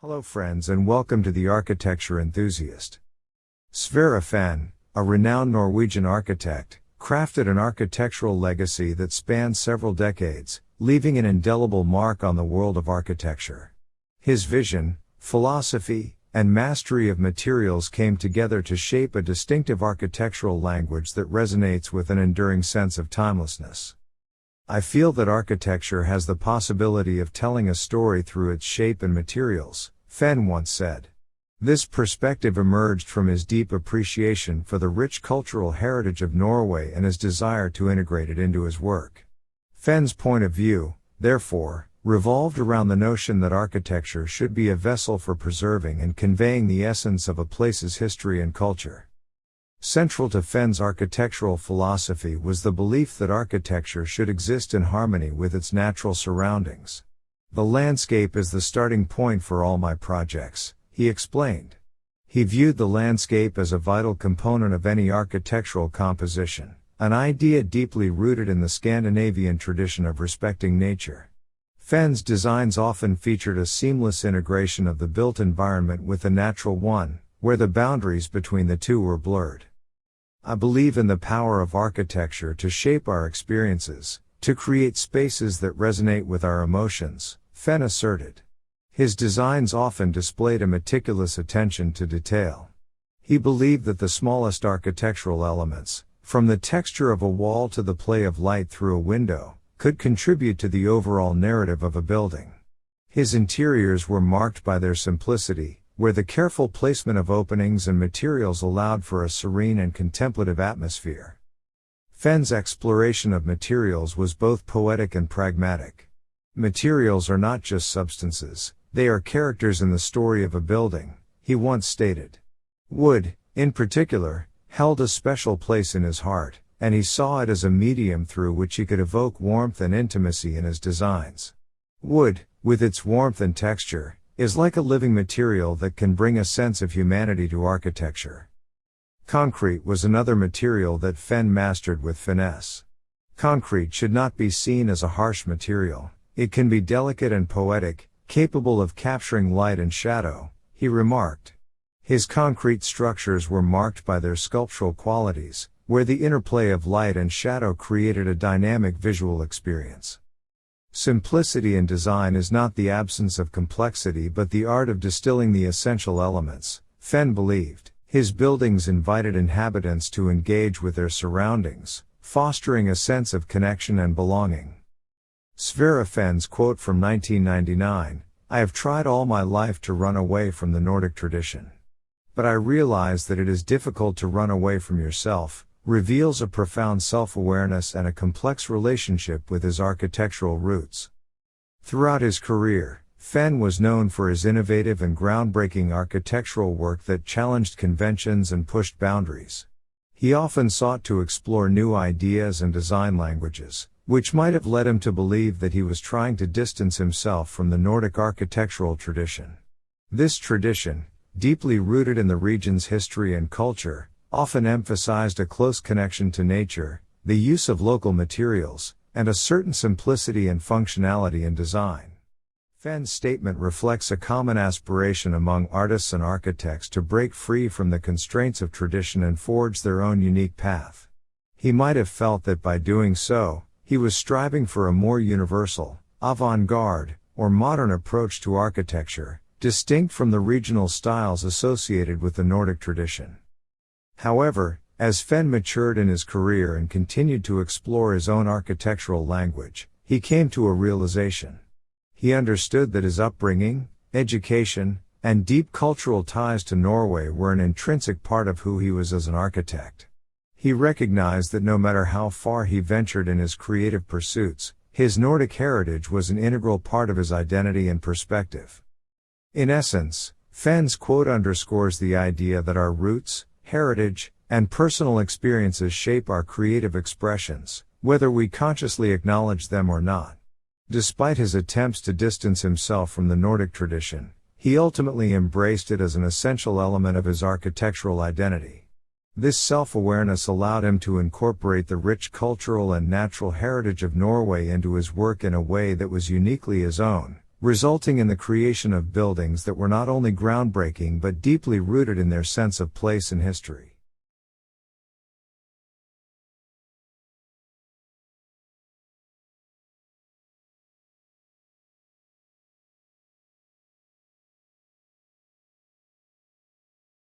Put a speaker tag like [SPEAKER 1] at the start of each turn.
[SPEAKER 1] Hello friends and welcome to the Architecture Enthusiast. Sverre Fehn, a renowned Norwegian architect, crafted an architectural legacy that spanned several decades, leaving an indelible mark on the world of architecture. His vision, philosophy, and mastery of materials came together to shape a distinctive architectural language that resonates with an enduring sense of timelessness. I feel that architecture has the possibility of telling a story through its shape and materials, Fehn once said. This perspective emerged from his deep appreciation for the rich cultural heritage of Norway and his desire to integrate it into his work. Fehn's point of view, therefore, revolved around the notion that architecture should be a vessel for preserving and conveying the essence of a place's history and culture. Central to Fehn's architectural philosophy was the belief that architecture should exist in harmony with its natural surroundings. The landscape is the starting point for all my projects, he explained. He viewed the landscape as a vital component of any architectural composition, an idea deeply rooted in the Scandinavian tradition of respecting nature. Fehn's designs often featured a seamless integration of the built environment with the natural one, where the boundaries between the two were blurred. I believe in the power of architecture to shape our experiences, to create spaces that resonate with our emotions, Fehn asserted. His designs often displayed a meticulous attention to detail. He believed that the smallest architectural elements, from the texture of a wall to the play of light through a window, could contribute to the overall narrative of a building. His interiors were marked by their simplicity, where the careful placement of openings and materials allowed for a serene and contemplative atmosphere. Fehn's exploration of materials was both poetic and pragmatic. Materials are not just substances, they are characters in the story of a building, he once stated. Wood, in particular, held a special place in his heart, and he saw it as a medium through which he could evoke warmth and intimacy in his designs. Wood, with its warmth and texture, is like a living material that can bring a sense of humanity to architecture. Concrete was another material that Fehn mastered with finesse. Concrete should not be seen as a harsh material, it can be delicate and poetic, capable of capturing light and shadow, he remarked. His concrete structures were marked by their sculptural qualities, where the interplay of light and shadow created a dynamic visual experience. Simplicity in design is not the absence of complexity but the art of distilling the essential elements, Fehn believed. His buildings invited inhabitants to engage with their surroundings, fostering a sense of connection and belonging. Sverre Fehn's quote from 1999, "I have tried all my life to run away from the Nordic tradition. But I realize that it is difficult to run away from yourself," reveals a profound self-awareness and a complex relationship with his architectural roots. Throughout his career, Fehn was known for his innovative and groundbreaking architectural work that challenged conventions and pushed boundaries. He often sought to explore new ideas and design languages, which might have led him to believe that he was trying to distance himself from the Nordic architectural tradition. This tradition, deeply rooted in the region's history and culture, often emphasized a close connection to nature, the use of local materials, and a certain simplicity and functionality in design. Fehn's statement reflects a common aspiration among artists and architects to break free from the constraints of tradition and forge their own unique path. He might have felt that by doing so, he was striving for a more universal, avant-garde, or modern approach to architecture, distinct from the regional styles associated with the Nordic tradition. However, as Fehn matured in his career and continued to explore his own architectural language, he came to a realization. He understood that his upbringing, education, and deep cultural ties to Norway were an intrinsic part of who he was as an architect. He recognized that no matter how far he ventured in his creative pursuits, his Nordic heritage was an integral part of his identity and perspective. In essence, Fehn's quote underscores the idea that our roots, heritage, and personal experiences shape our creative expressions, whether we consciously acknowledge them or not. Despite his attempts to distance himself from the Nordic tradition, he ultimately embraced it as an essential element of his architectural identity. This self-awareness allowed him to incorporate the rich cultural and natural heritage of Norway into his work in a way that was uniquely his own, resulting in the creation of buildings that were not only groundbreaking but deeply rooted in their sense of place and history.